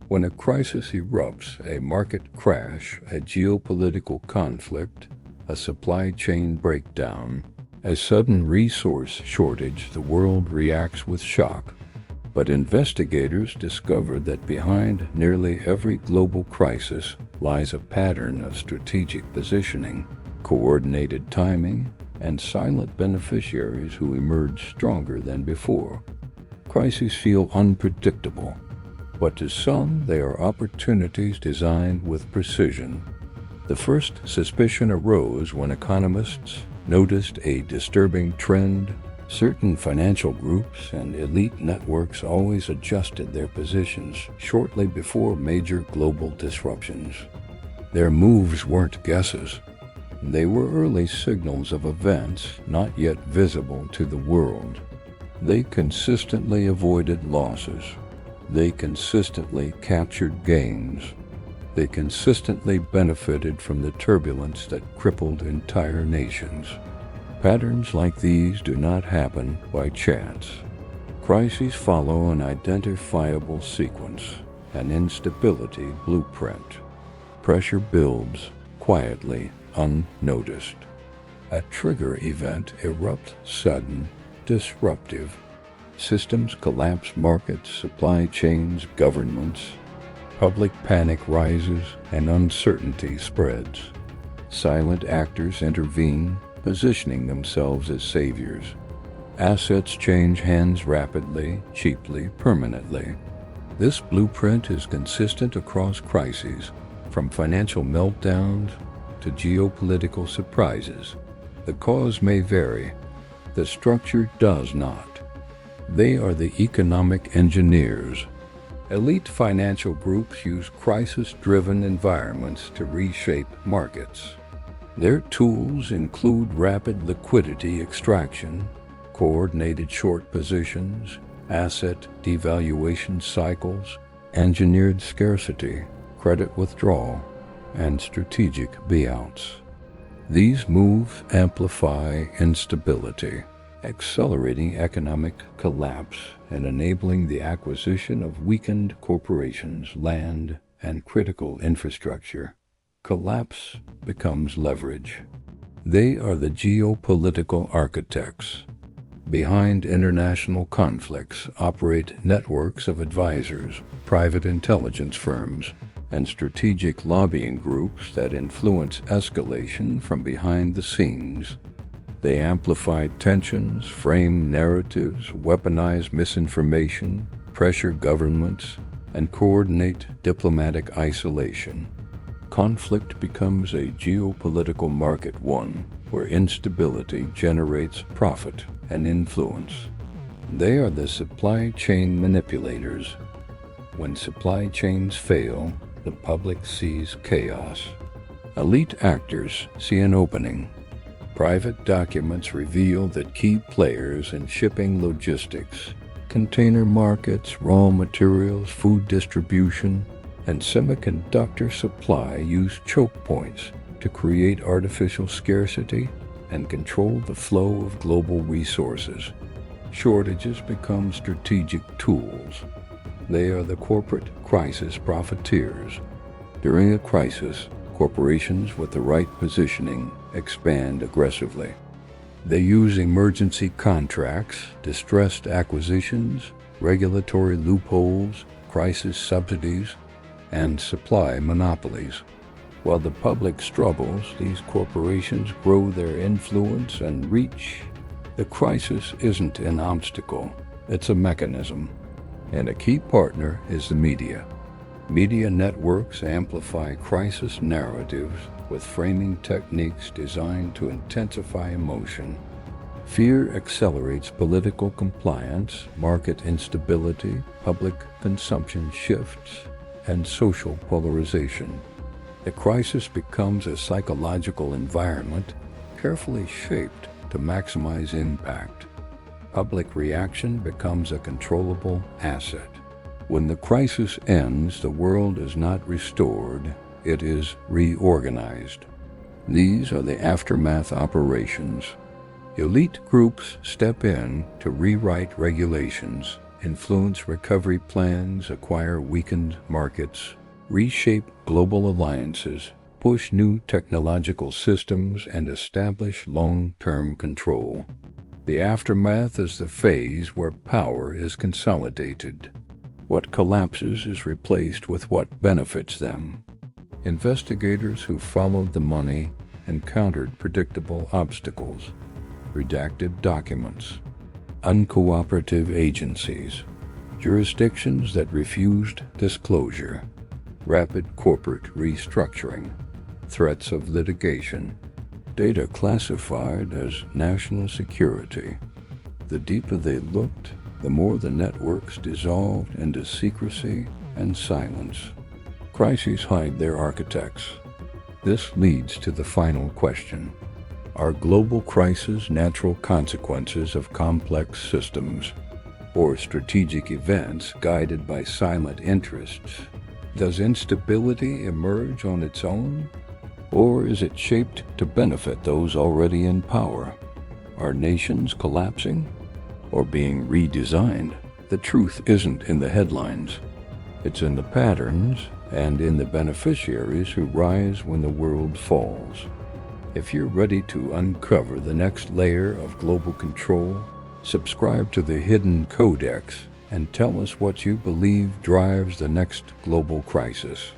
When a crisis erupts, a market crash, a geopolitical conflict, a supply chain breakdown, a sudden resource shortage, the world reacts with shock. But investigators discovered that behind nearly every global crisis lies a pattern of strategic positioning, coordinated timing, and silent beneficiaries who emerge stronger than before. Crises feel unpredictable, but to some they are opportunities designed with precision. The first suspicion arose when economists noticed a disturbing trend. Certain financial groups and elite networks always adjusted their positions shortly before major global disruptions. Their moves weren't guesses. They were early signals of events not yet visible to the world. They consistently avoided losses. They consistently captured gains. They consistently benefited from the turbulence that crippled entire nations. Patterns like these do not happen by chance. Crises follow an identifiable sequence, an instability blueprint. Pressure builds quietly, unnoticed. A trigger event erupts sudden, disruptive. Systems collapse, markets, supply chains, governments. Public panic rises and uncertainty spreads. Silent actors intervene, positioning themselves as saviors. Assets change hands rapidly, cheaply, permanently. This blueprint is consistent across crises, from financial meltdowns to geopolitical surprises. The cause may vary. The structure does not. They are the economic engineers. Elite financial groups use crisis-driven environments to reshape markets. Their tools include rapid liquidity extraction, coordinated short positions, asset devaluation cycles, engineered scarcity, credit withdrawal, and strategic buyouts. These moves amplify instability, accelerating economic collapse and enabling the acquisition of weakened corporations, land, and critical infrastructure. Collapse becomes leverage. They are the geopolitical architects. Behind international conflicts operate networks of advisors, private intelligence firms, and strategic lobbying groups that influence escalation from behind the scenes. They amplify tensions, frame narratives, weaponize misinformation, pressure governments, and coordinate diplomatic isolation. Conflict becomes a geopolitical market, one where instability generates profit and influence. They are the supply chain manipulators. When supply chains fail, the public sees chaos. Elite actors see an opening. Private documents reveal that key players in shipping logistics, container markets, raw materials, food distribution, and semiconductor supply use choke points to create artificial scarcity and control the flow of global resources. Shortages become strategic tools. They are the corporate crisis profiteers. During a crisis, corporations with the right positioning expand aggressively. They use emergency contracts, distressed acquisitions, regulatory loopholes, crisis subsidies, and supply monopolies. While the public struggles, these corporations grow their influence and reach. The crisis isn't an obstacle, it's a mechanism. And a key partner is the media. Media networks amplify crisis narratives with framing techniques designed to intensify emotion. Fear accelerates political compliance, market instability, public consumption shifts, and social polarization. The crisis becomes a psychological environment carefully shaped to maximize impact. Public reaction becomes a controllable asset. When the crisis ends, the world is not restored, it is reorganized. These are the aftermath operations. Elite groups step in to rewrite regulations, influence recovery plans, acquire weakened markets, reshape global alliances, push new technological systems, and establish long-term control. The aftermath is the phase where power is consolidated. What collapses is replaced with what benefits them. Investigators who followed the money encountered predictable obstacles: redacted documents, uncooperative agencies, jurisdictions that refused disclosure, rapid corporate restructuring, threats of litigation, data classified as national security. The deeper they looked, the more the networks dissolved into secrecy and silence. Crises hide their architects. This leads to the final question. Are global crises natural consequences of complex systems, or strategic events guided by silent interests? Does instability emerge on its own, or is it shaped to benefit those already in power? Are nations collapsing, or being redesigned? The truth isn't in the headlines. It's in the patterns and in the beneficiaries who rise when the world falls. If you're ready to uncover the next layer of global control, subscribe to the Hidden Codex and tell us what you believe drives the next global crisis.